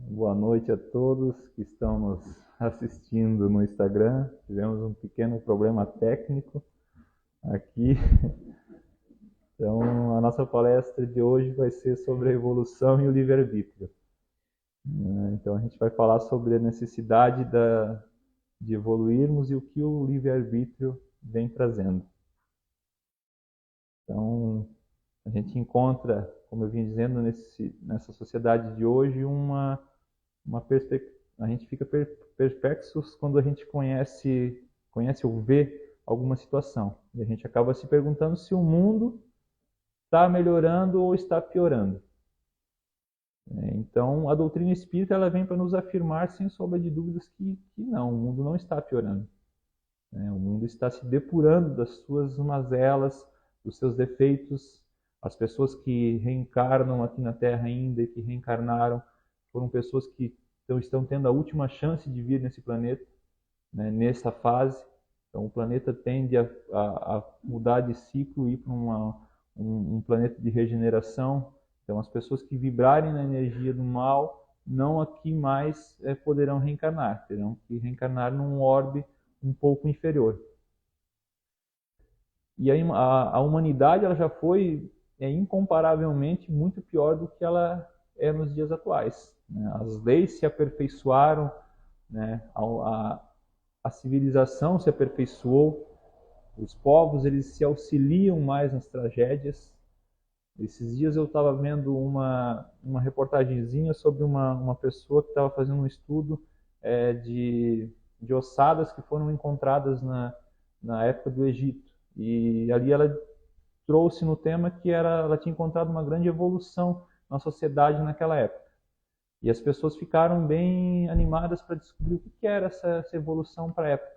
Boa noite a todos que estão nos assistindo no Instagram. Tivemos um pequeno problema técnico aqui. Então, a nossa palestra de hoje vai ser sobre a evolução e o livre-arbítrio. Então, a gente vai falar sobre a necessidade de evoluirmos e o que o livre-arbítrio vem trazendo. Então, a gente encontra, como eu vim dizendo, nessa sociedade de hoje, uma perspectiva. A gente fica perplexos quando a gente conhece ou vê alguma situação. E a gente acaba se perguntando se o mundo está melhorando ou está piorando. Então, a doutrina espírita ela vem para nos afirmar, sem sombra de dúvidas, que não, o mundo não está piorando. O mundo está se depurando das suas mazelas, dos seus defeitos. As pessoas que reencarnam aqui na Terra ainda e que reencarnaram foram pessoas que estão tendo a última chance de vir nesse planeta, nessa fase. Então, o planeta tende a mudar de ciclo e ir para um planeta de regeneração. Então, as pessoas que vibrarem na energia do mal não aqui mais poderão reencarnar, terão que reencarnar num orbe um pouco inferior. E a humanidade ela já foi incomparavelmente muito pior do que ela é nos dias atuais. As leis se aperfeiçoaram, a civilização se aperfeiçoou, os povos eles se auxiliam mais nas tragédias. Esses dias eu estava vendo uma reportagenzinha sobre uma pessoa que estava fazendo um estudo de ossadas que foram encontradas na época do Egito. E ali ela trouxe no tema que ela tinha encontrado uma grande evolução na sociedade naquela época. E as pessoas ficaram bem animadas para descobrir o que era essa evolução para a época.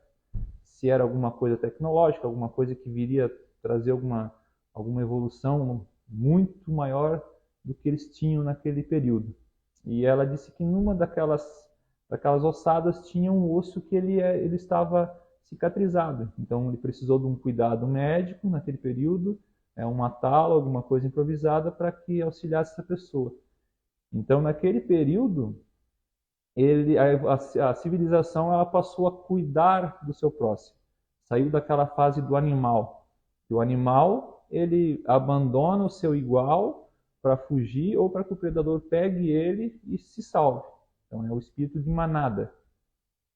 Se era alguma coisa tecnológica, alguma coisa que viria trazer alguma evolução muito maior do que eles tinham naquele período. E ela disse que numa daquelas ossadas tinha um osso que ele estava cicatrizado. Então ele precisou de um cuidado médico naquele período, uma tala, alguma coisa improvisada para que auxiliasse essa pessoa. Então naquele período a civilização ela passou a cuidar do seu próximo. Saiu daquela fase do animal. E o animal ele abandona o seu igual para fugir ou para que o predador pegue ele e se salve. Então é o espírito de manada.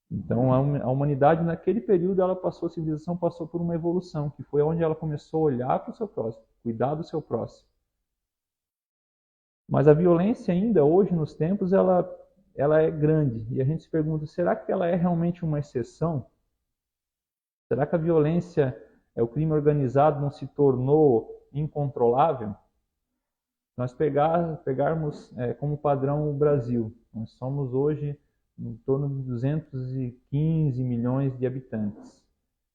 Então a humanidade naquele período a civilização passou por uma evolução, que foi onde ela começou a olhar para o seu próximo, cuidar do seu próximo. Mas a violência ainda hoje nos tempos ela é grande e a gente se pergunta, será que ela é realmente uma exceção? Será que a violência, o crime organizado não se tornou incontrolável? Nós pegarmos como padrão o Brasil, nós somos hoje em torno de 215 milhões de habitantes.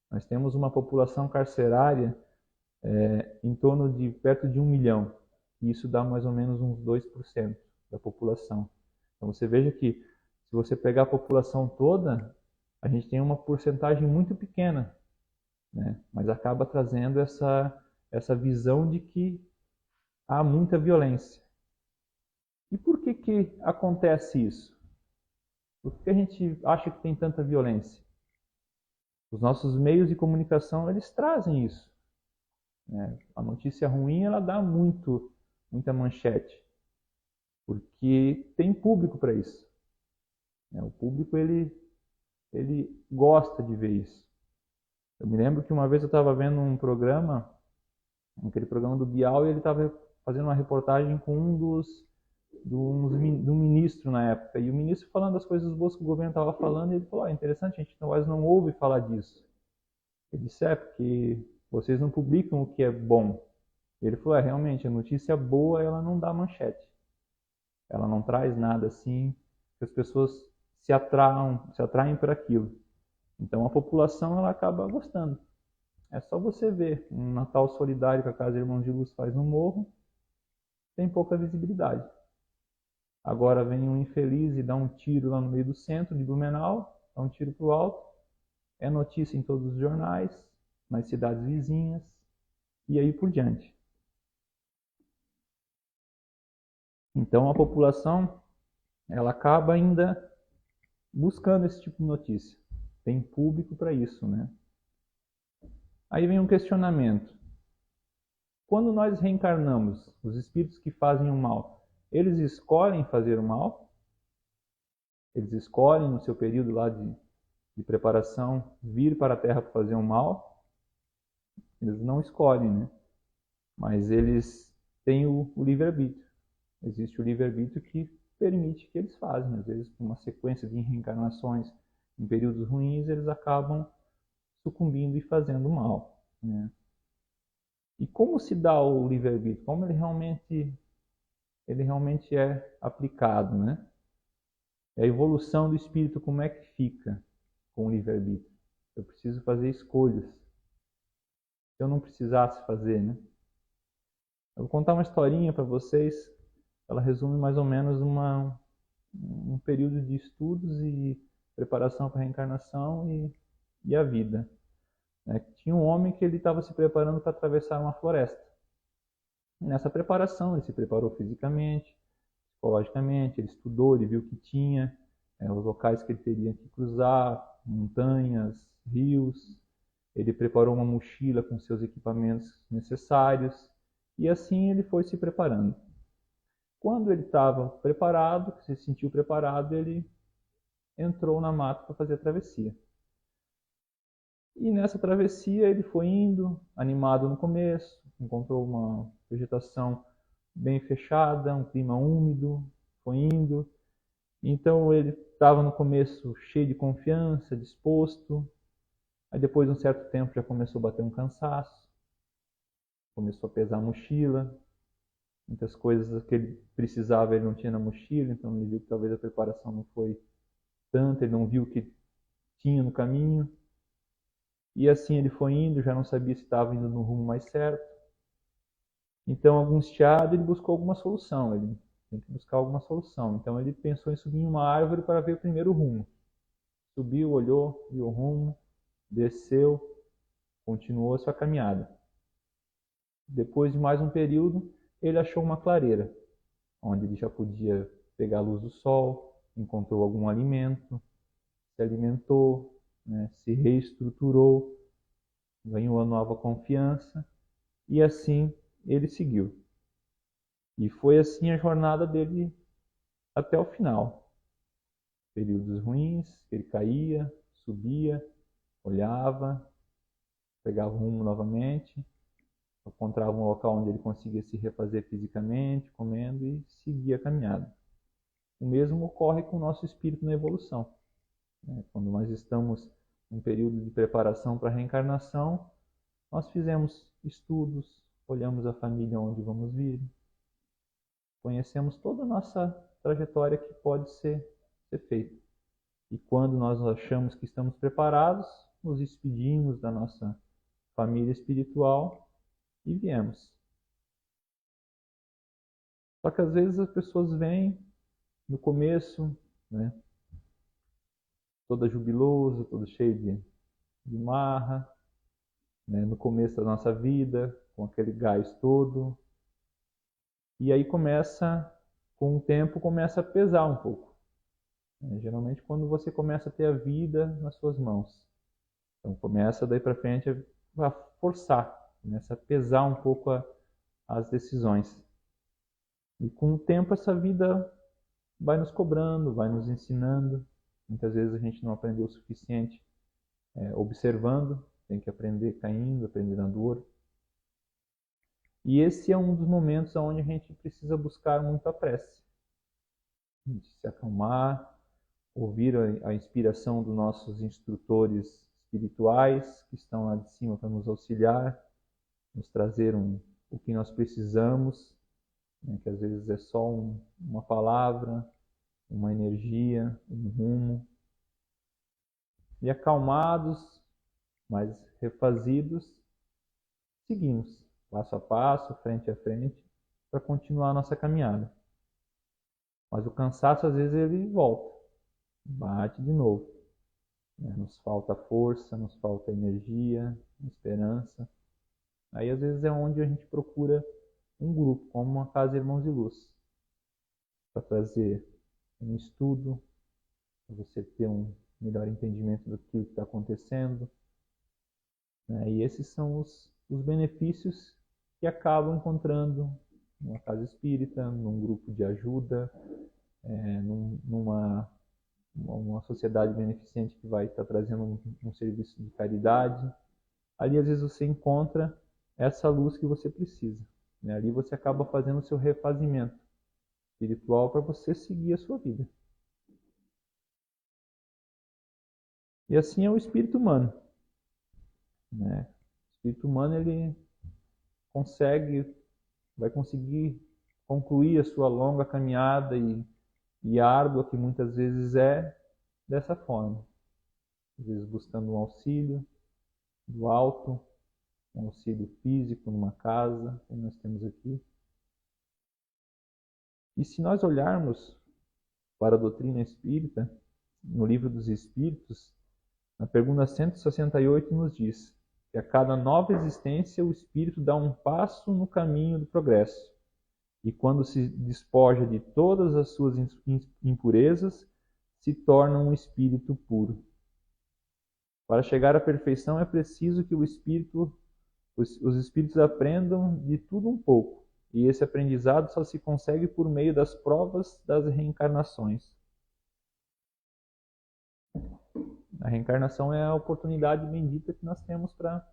Nós temos uma população carcerária em torno de perto de 1 milhão. E isso dá mais ou menos uns 2% da população. Então você veja que se você pegar a população toda, a gente tem uma porcentagem muito pequena, mas acaba trazendo essa visão de que há muita violência. E por que acontece isso? Por que a gente acha que tem tanta violência? Os nossos meios de comunicação eles trazem isso. A notícia ruim ela dá muita manchete, porque tem público para isso. O público ele gosta de ver isso. Eu me lembro que uma vez eu estava vendo um programa, aquele programa do Bial, e ele estava fazendo uma reportagem com do ministro na época. E o ministro falando das coisas boas que o governo estava falando, e ele falou, interessante, a gente quase não ouve falar disso. Ele disse, porque vocês não publicam o que é bom. Ele falou, realmente, a notícia boa ela não dá manchete. Ela não traz nada assim, que as pessoas se atraem por aquilo. Então a população ela acaba gostando. É só você ver um Natal solidário que a Casa Irmãos de Luz faz no morro, tem pouca visibilidade. Agora vem um infeliz e dá um tiro lá no meio do centro de Blumenau, dá um tiro para o alto, é notícia em todos os jornais, nas cidades vizinhas, e aí por diante. Então a população ela acaba ainda buscando esse tipo de notícia. Tem público para isso, né? Aí vem um questionamento. Quando nós reencarnamos, os espíritos que fazem o mal, eles escolhem fazer o mal? Eles escolhem, no seu período lá de preparação, vir para a Terra para fazer o mal? Eles não escolhem, né? Mas eles têm o livre-arbítrio. Existe o livre-arbítrio que permite que eles façam. Às vezes, uma sequência de reencarnações em períodos ruins, eles acabam sucumbindo e fazendo mal, né? E como se dá o livre-arbítrio? Como ele realmente é aplicado, né? A evolução do espírito, como é que fica com o livre-arbítrio? Eu preciso fazer escolhas. Se eu não precisasse fazer, né? Eu vou contar uma historinha para vocês. Ela resume mais ou menos um período de estudos e preparação para a reencarnação e a vida. Tinha um homem que ele estava se preparando para atravessar uma floresta. Nessa preparação, ele se preparou fisicamente, psicologicamente, ele estudou, ele viu que tinha os locais que ele teria que cruzar, montanhas, rios. Ele preparou uma mochila com seus equipamentos necessários e assim ele foi se preparando. Quando ele estava preparado, se sentiu preparado, ele entrou na mata para fazer a travessia. E nessa travessia ele foi indo, animado no começo, encontrou uma vegetação bem fechada, um clima úmido, foi indo. Então ele estava no começo cheio de confiança, disposto. Aí depois de um certo tempo já começou a bater um cansaço, começou a pesar a mochila. Muitas coisas que ele precisava ele não tinha na mochila, então ele viu que talvez a preparação não foi tanta, ele não viu o que tinha no caminho. E assim ele foi indo, já não sabia se estava indo no rumo mais certo. Então, angustiado, ele buscou alguma solução. Ele tem que buscar alguma solução. Então, ele pensou em subir em uma árvore para ver o primeiro rumo. Subiu, olhou, viu o rumo, desceu, continuou a sua caminhada. Depois de mais um período, ele achou uma clareira, onde ele já podia pegar a luz do sol, encontrou algum alimento, se alimentou, né, se reestruturou, ganhou uma nova confiança e assim ele seguiu. E foi assim a jornada dele até o final. Períodos ruins, ele caía, subia, olhava, pegava o rumo novamente, encontrava um local onde ele conseguia se refazer fisicamente, comendo e seguia a caminhada. O mesmo ocorre com o nosso espírito na evolução. Quando nós estamos em um período de preparação para a reencarnação, nós fizemos estudos, olhamos a família onde vamos vir, conhecemos toda a nossa trajetória que pode ser feita. E quando nós achamos que estamos preparados, nos despedimos da nossa família espiritual e viemos. Só que às vezes as pessoas vêm no começo, né, toda jubiloso, todo cheio de marra, né, no começo da nossa vida, com aquele gás todo. E aí com o tempo, começa a pesar um pouco. Geralmente quando você começa a ter a vida nas suas mãos. Então começa daí para frente a forçar, começa a pesar um pouco as decisões. E com o tempo essa vida vai nos cobrando, vai nos ensinando. Muitas vezes a gente não aprendeu o suficiente observando, tem que aprender caindo, aprender na dor. E esse é um dos momentos onde a gente precisa buscar muito a prece. A gente se acalmar, ouvir a inspiração dos nossos instrutores espirituais que estão lá de cima para nos auxiliar, nos trazer o que nós precisamos, né, que às vezes é só uma palavra, uma energia, um rumo. E acalmados, mas refazidos, seguimos passo a passo, frente a frente, para continuar a nossa caminhada. Mas o cansaço às vezes ele volta, bate de novo. Nos falta força, nos falta energia, esperança. Aí às vezes é onde a gente procura um grupo, como uma Casa Irmãos de Luz, para trazer um estudo, para você ter um melhor entendimento do que está acontecendo. Né? E esses são os benefícios que acabam encontrando numa casa espírita, num grupo de ajuda, numa uma sociedade beneficente que vai estar trazendo um serviço de caridade. Ali, às vezes, você encontra essa luz que você precisa. Né? Ali você acaba fazendo o seu refazimento espiritual para você seguir a sua vida. E assim é o espírito humano. Né? O espírito humano, ele vai conseguir concluir a sua longa caminhada e árdua, que muitas vezes é dessa forma. Às vezes buscando um auxílio do alto, um auxílio físico numa casa, como nós temos aqui. E se nós olharmos para a doutrina espírita, no Livro dos Espíritos, na pergunta 168 nos diz que a cada nova existência o espírito dá um passo no caminho do progresso. E quando se despoja de todas as suas impurezas, se torna um espírito puro. Para chegar à perfeição é preciso que os espíritos aprendam de tudo um pouco. E esse aprendizado só se consegue por meio das provas das reencarnações. A reencarnação é a oportunidade bendita que nós temos para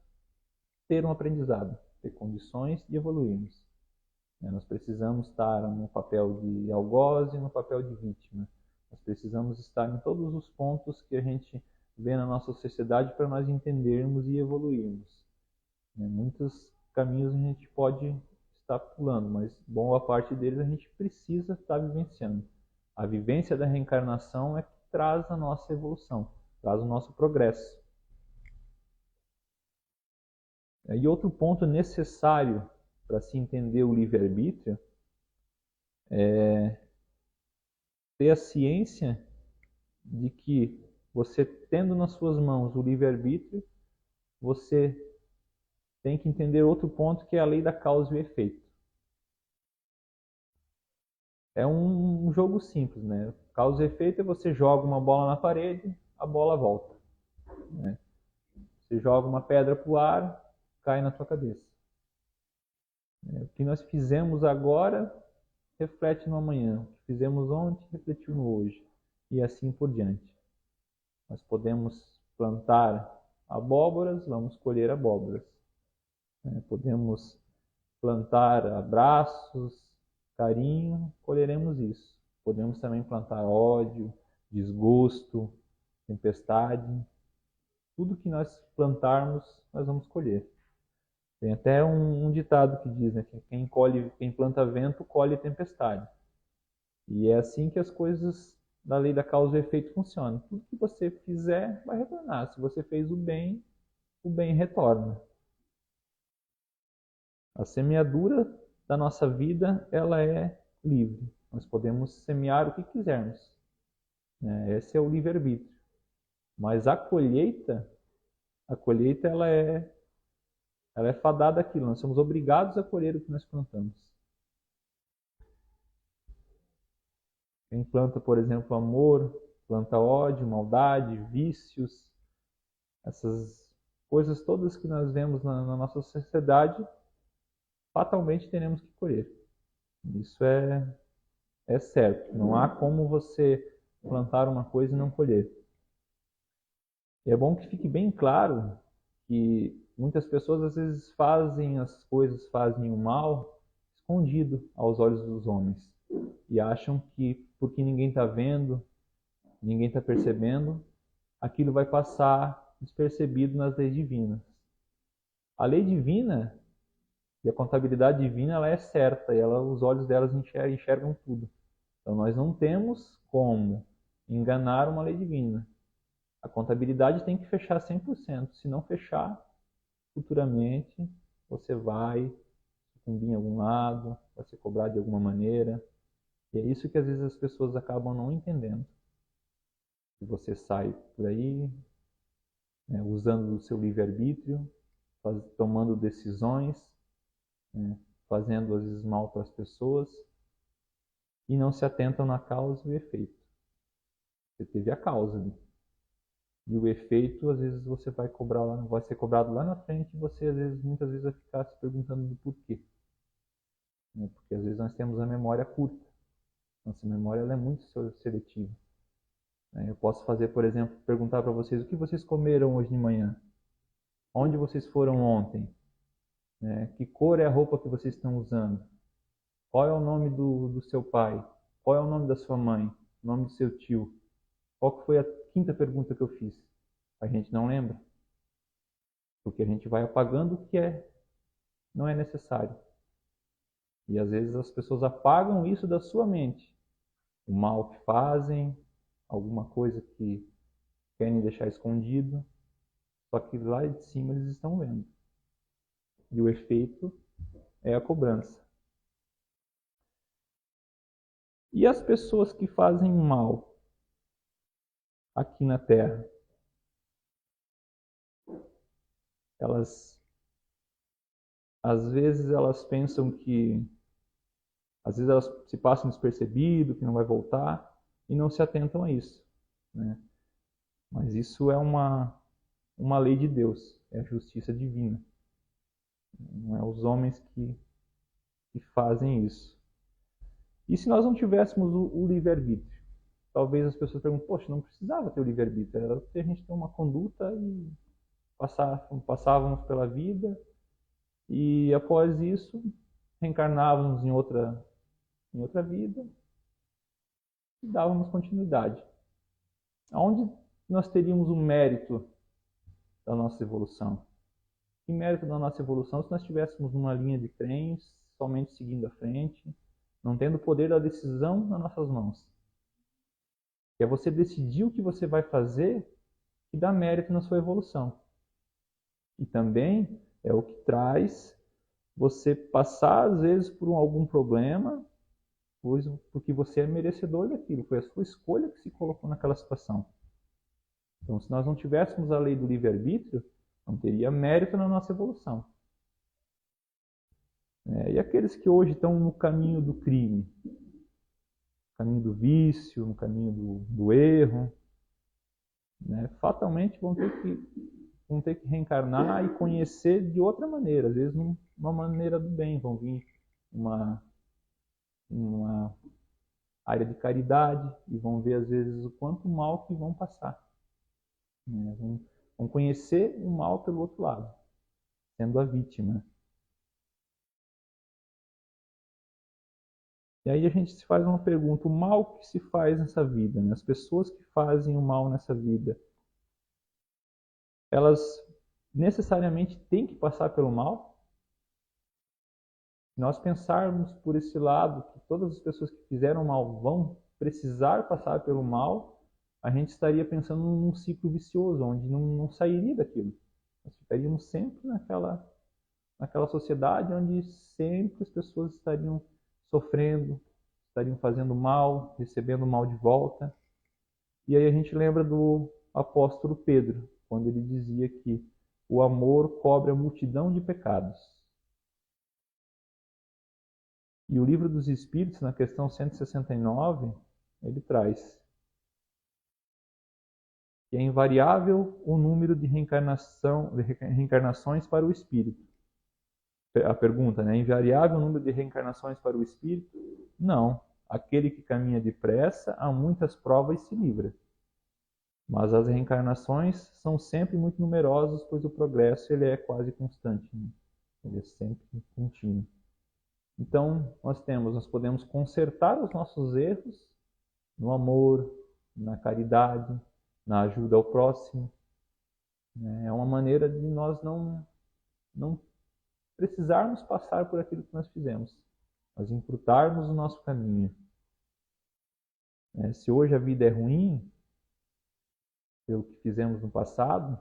ter um aprendizado, ter condições de evoluirmos. Nós precisamos estar no papel de algoz e no papel de vítima. Nós precisamos estar em todos os pontos que a gente vê na nossa sociedade para nós entendermos e evoluirmos. Muitos caminhos a gente pode estar pulando, mas boa parte deles a gente precisa estar vivenciando. A vivência da reencarnação é que traz a nossa evolução, traz o nosso progresso. E outro ponto necessário para se entender o livre-arbítrio é ter a ciência de que você, tendo nas suas mãos o livre-arbítrio, você tem que entender outro ponto, que é a lei da causa e o efeito. É um jogo simples, né? Causa e efeito é você joga uma bola na parede, a bola volta. Né? Você joga uma pedra para o ar, cai na sua cabeça. O que nós fizemos agora reflete no amanhã. O que fizemos ontem refletiu no hoje. E assim por diante. Nós podemos plantar abóboras, vamos colher abóboras. Podemos plantar abraços, carinho, colheremos isso. Podemos também plantar ódio, desgosto, tempestade. Tudo que nós plantarmos, nós vamos colher. Tem até um ditado que diz, né, que quem planta vento, colhe tempestade. E é assim que as coisas da lei da causa e efeito funcionam. Tudo que você fizer vai retornar. Se você fez o bem retorna. A semeadura da nossa vida, ela é livre. Nós podemos semear o que quisermos. Esse é o livre-arbítrio. Mas a colheita ela é fadada àquilo. Nós somos obrigados a colher o que nós plantamos. Quem planta, por exemplo, amor, planta ódio, maldade, vícios, essas coisas todas que nós vemos na nossa sociedade, fatalmente teremos que colher. Isso é certo. Não há como você plantar uma coisa e não colher. E é bom que fique bem claro que muitas pessoas às vezes fazem as coisas, fazem o mal escondido aos olhos dos homens. E acham que porque ninguém está vendo, ninguém está percebendo, aquilo vai passar despercebido nas leis divinas. A lei divina e a contabilidade divina, ela é certa, e os olhos delas enxergam tudo. Então nós não temos como enganar uma lei divina. A contabilidade tem que fechar 100%. Se não fechar, futuramente você vai sucumbir em algum lado, vai ser cobrado de alguma maneira. E é isso que às vezes as pessoas acabam não entendendo. Se você sai por aí, usando o seu livre-arbítrio, tomando decisões, fazendo às vezes mal para as pessoas, e não se atentam na causa e o efeito. Você teve a causa ali. E o efeito, às vezes, você vai ser cobrado lá na frente e você, muitas vezes, vai ficar se perguntando do porquê. Porque, às vezes, nós temos a memória curta. Nossa memória ela é muito seletiva. Eu posso fazer, por exemplo, perguntar para vocês o que vocês comeram hoje de manhã? Onde vocês foram ontem? Que cor é a roupa que vocês estão usando? Qual é o nome do seu pai? Qual é o nome da sua mãe? O nome do seu tio? Qual que foi a quinta pergunta que eu fiz? A gente não lembra. Porque a gente vai apagando o que não é necessário. E às vezes as pessoas apagam isso da sua mente. O mal que fazem, alguma coisa que querem deixar escondido, só que lá de cima eles estão vendo. E o efeito é a cobrança. E as pessoas que fazem mal aqui na Terra, às vezes elas pensam que, às vezes elas se passam despercebido, que não vai voltar, e não se atentam a isso. Mas isso é uma lei de Deus, é a justiça divina. Não é os homens que fazem isso. E se nós não tivéssemos o livre-arbítrio? Talvez as pessoas perguntem, poxa, não precisava ter o livre-arbítrio, era ter a gente ter uma conduta e passávamos pela vida e após isso reencarnávamos em outra vida e dávamos continuidade. Aonde nós teríamos o mérito da nossa evolução? Que mérito da nossa evolução se nós estivéssemos numa linha de trens, somente seguindo à frente, não tendo o poder da decisão nas nossas mãos? Que é você decidir o que você vai fazer que dá mérito na sua evolução. E também é o que traz você passar, às vezes, por algum problema, porque você é merecedor daquilo, foi a sua escolha que se colocou naquela situação. Então, se nós não tivéssemos a lei do livre-arbítrio, não teria mérito na nossa evolução. E aqueles que hoje estão no caminho do crime, no caminho do vício, no caminho do erro, fatalmente vão ter que reencarnar e conhecer de outra maneira, às vezes uma maneira do bem, vão vir uma área de caridade e vão ver às vezes o quanto mal que vão passar. Vão conhecer o mal pelo outro lado, sendo a vítima. E aí a gente se faz uma pergunta, o mal que se faz nessa vida, as pessoas que fazem o mal nessa vida, elas necessariamente têm que passar pelo mal? Se nós pensarmos por esse lado, que todas as pessoas que fizeram mal vão precisar passar pelo mal, a gente estaria pensando num ciclo vicioso, onde não sairia daquilo. Nós ficaríamos sempre naquela sociedade onde sempre as pessoas estariam sofrendo, estariam fazendo mal, recebendo mal de volta. E aí a gente lembra do apóstolo Pedro, quando ele dizia que o amor cobre a multidão de pecados. E o Livro dos Espíritos, na questão 169, ele traz que é invariável o número de reencarnações para o espírito. A pergunta, é invariável o número de reencarnações para o espírito? Não. Aquele que caminha depressa a muitas provas se livra. Mas as reencarnações são sempre muito numerosas, pois o progresso ele é quase constante. Ele é sempre contínuo. Então, nós podemos consertar os nossos erros no amor, na caridade, na ajuda ao próximo. É uma maneira de nós não precisarmos passar por aquilo que nós fizemos, mas encurtarmos o nosso caminho. Se hoje a vida é ruim, pelo que fizemos no passado,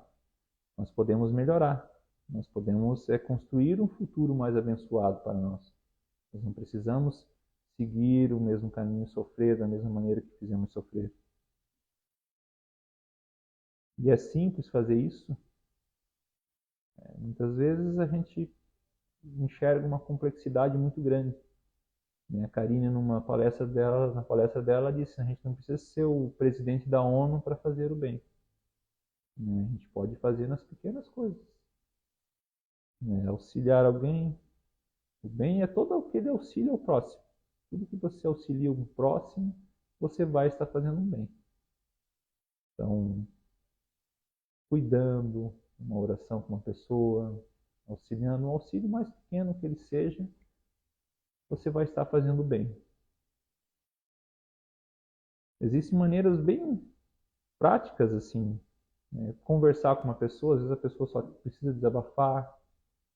nós podemos melhorar. Nós podemos construir um futuro mais abençoado para nós. Nós não precisamos seguir o mesmo caminho, sofrer da mesma maneira que fizemos sofrer. E é simples fazer isso. Muitas vezes a gente enxerga uma complexidade muito grande. A Karine, na palestra dela, disse: a gente não precisa ser o presidente da ONU para fazer o bem. A gente pode fazer nas pequenas coisas. Auxiliar alguém. O bem é todo aquele auxílio ao próximo. Tudo que você auxilia o próximo, você vai estar fazendo um bem. Então, cuidando, uma oração com uma pessoa, auxiliando, um auxílio mais pequeno que ele seja, você vai estar fazendo bem. Existem maneiras bem práticas, assim, conversar com uma pessoa, às vezes a pessoa só precisa desabafar,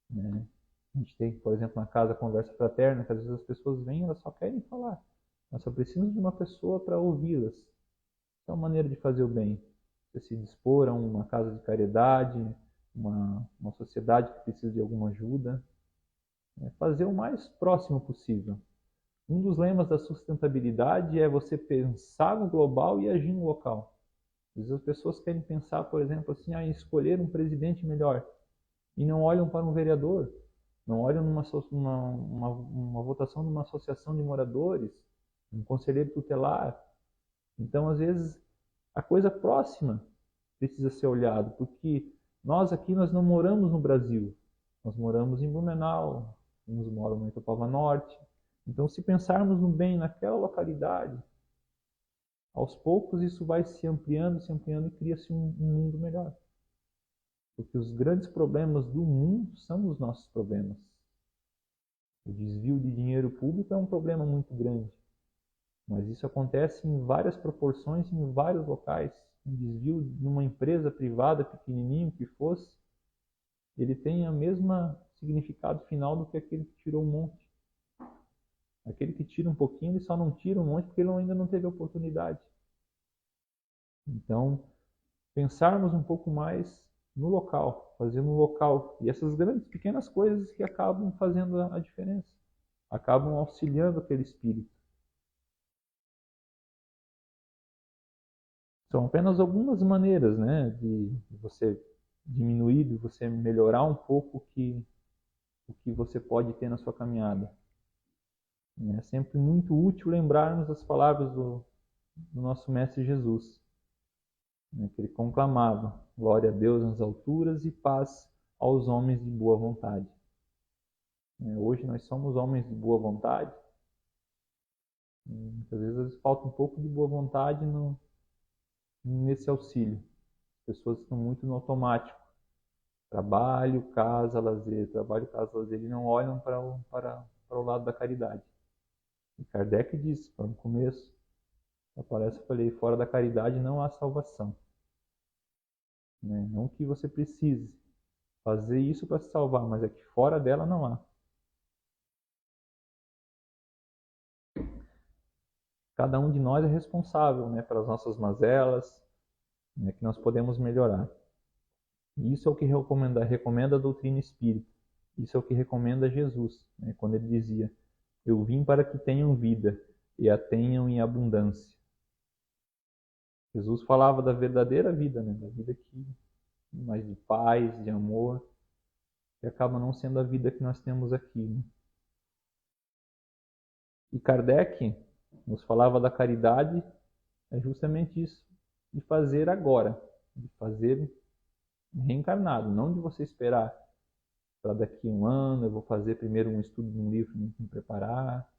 né? A gente tem, por exemplo, na casa, conversa fraterna, que às vezes as pessoas vêm e elas só querem falar. Elas só precisam de uma pessoa para ouvi-las. É uma maneira de fazer o bem. Você se dispor a uma casa de caridade, uma sociedade que precisa de alguma ajuda. Fazer o mais próximo possível. Um dos lemas da sustentabilidade é você pensar no global e agir no local. Às vezes as pessoas querem pensar, por exemplo, assim, em escolher um presidente melhor e não olham para um vereador, não olham uma votação de uma associação de moradores, um conselheiro tutelar. Então, às vezes, a coisa próxima precisa ser olhado, porque nós não moramos no Brasil, nós moramos em Blumenau, uns moram no Itapava Norte. Então, se pensarmos no bem naquela localidade, aos poucos isso vai se ampliando e cria-se um mundo melhor. Porque os grandes problemas do mundo são os nossos problemas. O desvio de dinheiro público é um problema muito grande. Mas isso acontece em várias proporções, em vários locais. Um desvio numa empresa privada, pequenininho que fosse, ele tem o mesmo significado final do que aquele que tirou um monte. Aquele que tira um pouquinho, ele só não tira um monte porque ele ainda não teve oportunidade. Então, pensarmos um pouco mais no local, fazer no local. E essas grandes, pequenas coisas que acabam fazendo a diferença. Acabam auxiliando aquele espírito. São apenas algumas maneiras, né, de você diminuir, de você melhorar um pouco o que você pode ter na sua caminhada. É sempre muito útil lembrarmos as palavras do nosso Mestre Jesus, né, que ele conclamava: glória a Deus nas alturas e paz aos homens de boa vontade. Hoje nós somos homens de boa vontade. Muitas vezes falta um pouco de boa vontade nesse auxílio. As pessoas estão muito no automático. Trabalho, casa, lazer, trabalho, casa, lazer. E não olham para o lado da caridade. E Kardec disse, no começo da palestra, eu falei: fora da caridade não há salvação. Não que você precise fazer isso para se salvar, mas é que fora dela não há. Cada um de nós é responsável, pelas nossas mazelas, que nós podemos melhorar. E isso é o que recomenda a doutrina espírita. Isso é o que recomenda Jesus, quando ele dizia: eu vim para que tenham vida e a tenham em abundância. Jesus falava da verdadeira vida, da vida mais de paz, de amor, que acaba não sendo a vida que nós temos aqui. E Kardec nos falava da caridade, é justamente isso, de fazer agora, de fazer reencarnado, não de você esperar para daqui a um ano, eu vou fazer primeiro um estudo de um livro para me preparar,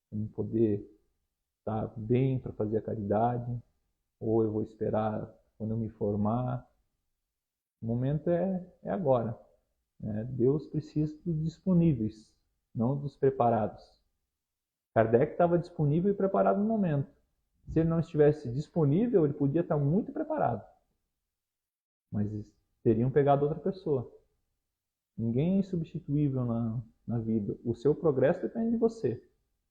para poder estar bem para fazer a caridade, ou eu vou esperar quando eu me formar. O momento é agora. Deus precisa dos disponíveis, não dos preparados. Kardec estava disponível e preparado no momento. Se ele não estivesse disponível, ele podia estar muito preparado. Mas teriam pegado outra pessoa. Ninguém é insubstituível na vida. O seu progresso depende de você.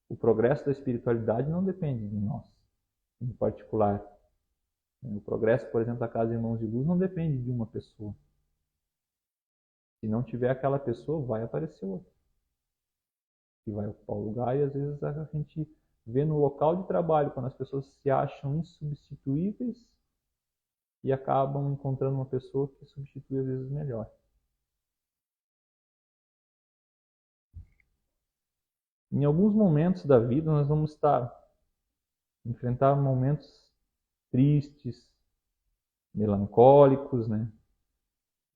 O progresso da espiritualidade não depende de nós, em particular. O progresso, por exemplo, da Casa Irmãos de Luz não depende de uma pessoa. Se não tiver aquela pessoa, vai aparecer outra. Que vai ocupar o lugar, e às vezes a gente vê no local de trabalho, quando as pessoas se acham insubstituíveis e acabam encontrando uma pessoa que substitui às vezes melhor. Em alguns momentos da vida nós vamos enfrentar momentos tristes, melancólicos, né?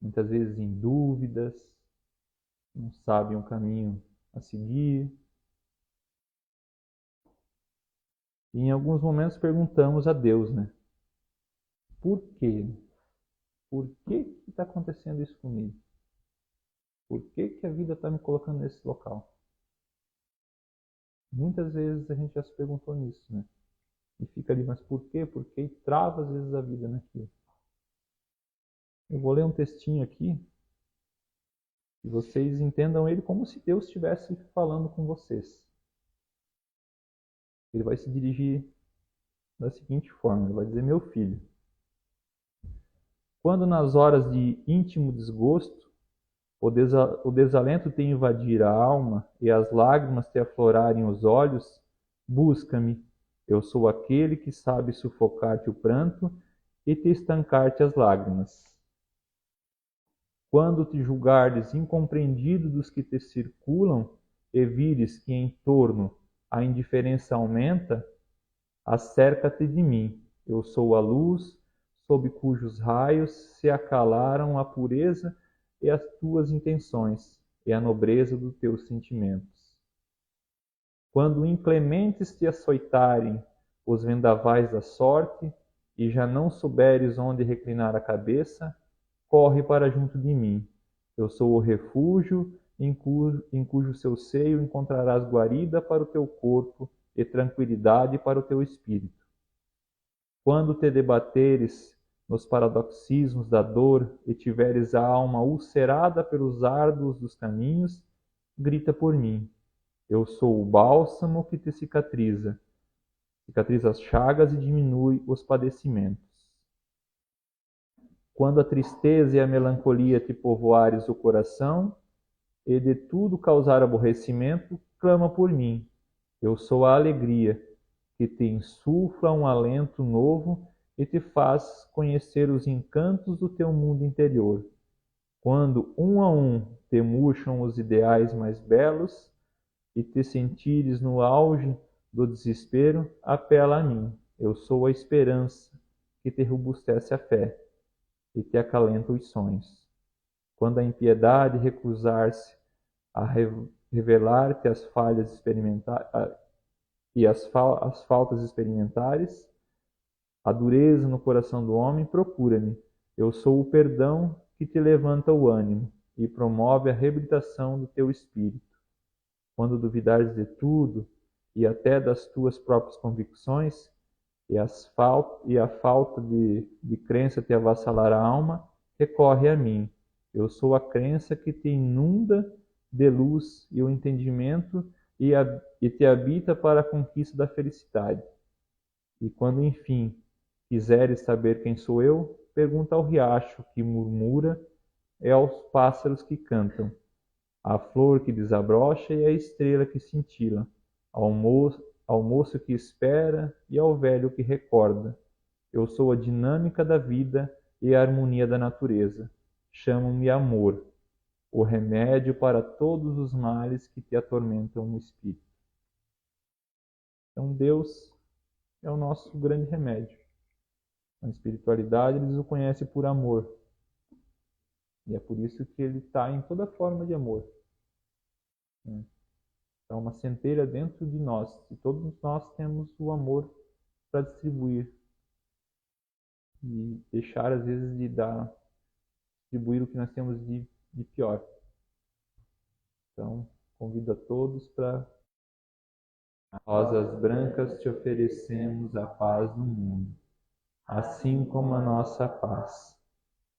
Muitas vezes em dúvidas, não sabem o caminho a seguir. E em alguns momentos perguntamos a Deus, né? Por quê? Por que está acontecendo isso comigo? Por que a vida está me colocando nesse local? Muitas vezes a gente já se perguntou nisso, né? E fica ali, mas por quê? Por quê? E trava às vezes a vida naquilo. Eu vou ler um textinho aqui e vocês entendam ele como se Deus estivesse falando com vocês. Ele vai se dirigir da seguinte forma, ele vai dizer: meu filho, quando nas horas de íntimo desgosto o desalento te invadir a alma e as lágrimas te aflorarem os olhos, busca-me. Eu sou aquele que sabe sufocar-te o pranto e te estancar-te as lágrimas. Quando te julgares incompreendido dos que te circulam e vires que em torno a indiferença aumenta, acerca-te de mim. Eu sou a luz, sob cujos raios se acalaram a pureza e as tuas intenções e a nobreza dos teus sentimentos. Quando inclementes te açoitarem os vendavais da sorte e já não souberes onde reclinar a cabeça, corre para junto de mim. Eu sou o refúgio em cujo seu seio encontrarás guarida para o teu corpo e tranquilidade para o teu espírito. Quando te debateres nos paradoxismos da dor e tiveres a alma ulcerada pelos árduos dos caminhos, grita por mim. Eu sou o bálsamo que te cicatriza as chagas e diminui os padecimentos. Quando a tristeza e a melancolia te povoares o coração, e de tudo causar aborrecimento, clama por mim. Eu sou a alegria, que te insufla um alento novo e te faz conhecer os encantos do teu mundo interior. Quando um a um te murcham os ideais mais belos e te sentires no auge do desespero, apela a mim. Eu sou a esperança, que te robustece a fé e te acalenta os sonhos. Quando a impiedade recusar-se a revelar-te as falhas e as faltas experimentares, a dureza no coração do homem, procura-me. Eu sou o perdão que te levanta o ânimo e promove a reabilitação do teu espírito. Quando duvidares de tudo e até das tuas próprias convicções, e a falta de crença te avassalar a alma, recorre a mim. Eu sou a crença que te inunda de luz e o entendimento e te habita para a conquista da felicidade. E quando, enfim, quiseres saber quem sou eu, pergunta ao riacho que murmura e aos pássaros que cantam, à flor que desabrocha e à estrela que cintila, ao moço que espera e ao velho que recorda. Eu sou a dinâmica da vida e a harmonia da natureza. Chamo-me amor, o remédio para todos os males que te atormentam no espírito. Então Deus é o nosso grande remédio. Na espiritualidade eles o conhecem por amor. E é por isso que ele está em toda forma de amor. Então, uma centelha dentro de nós. E todos nós temos o amor para distribuir. E deixar, às vezes, de distribuir o que nós temos de pior. Então, convido a todos para... Rosas brancas te oferecemos a paz do mundo, assim como a nossa paz,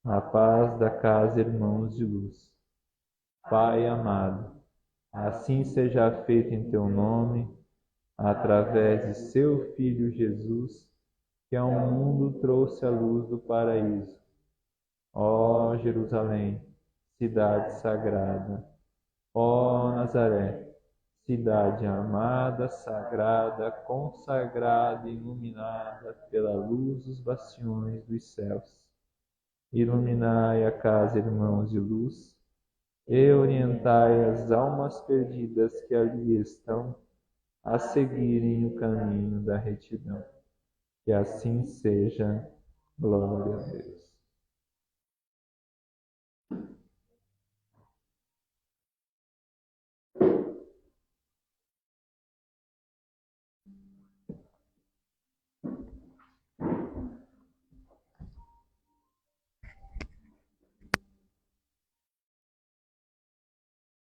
a paz da casa Irmãos de Luz. Pai amado, assim seja feito em teu nome, através de seu Filho Jesus, que ao mundo trouxe a luz do paraíso. Ó Jerusalém, cidade sagrada, ó Nazaré, cidade amada, sagrada, consagrada e iluminada pela luz dos bastiões dos céus. Iluminai a casa, Irmãos de Luz, e orientai as almas perdidas que ali estão a seguirem o caminho da retidão. Que assim seja. Glória a Deus.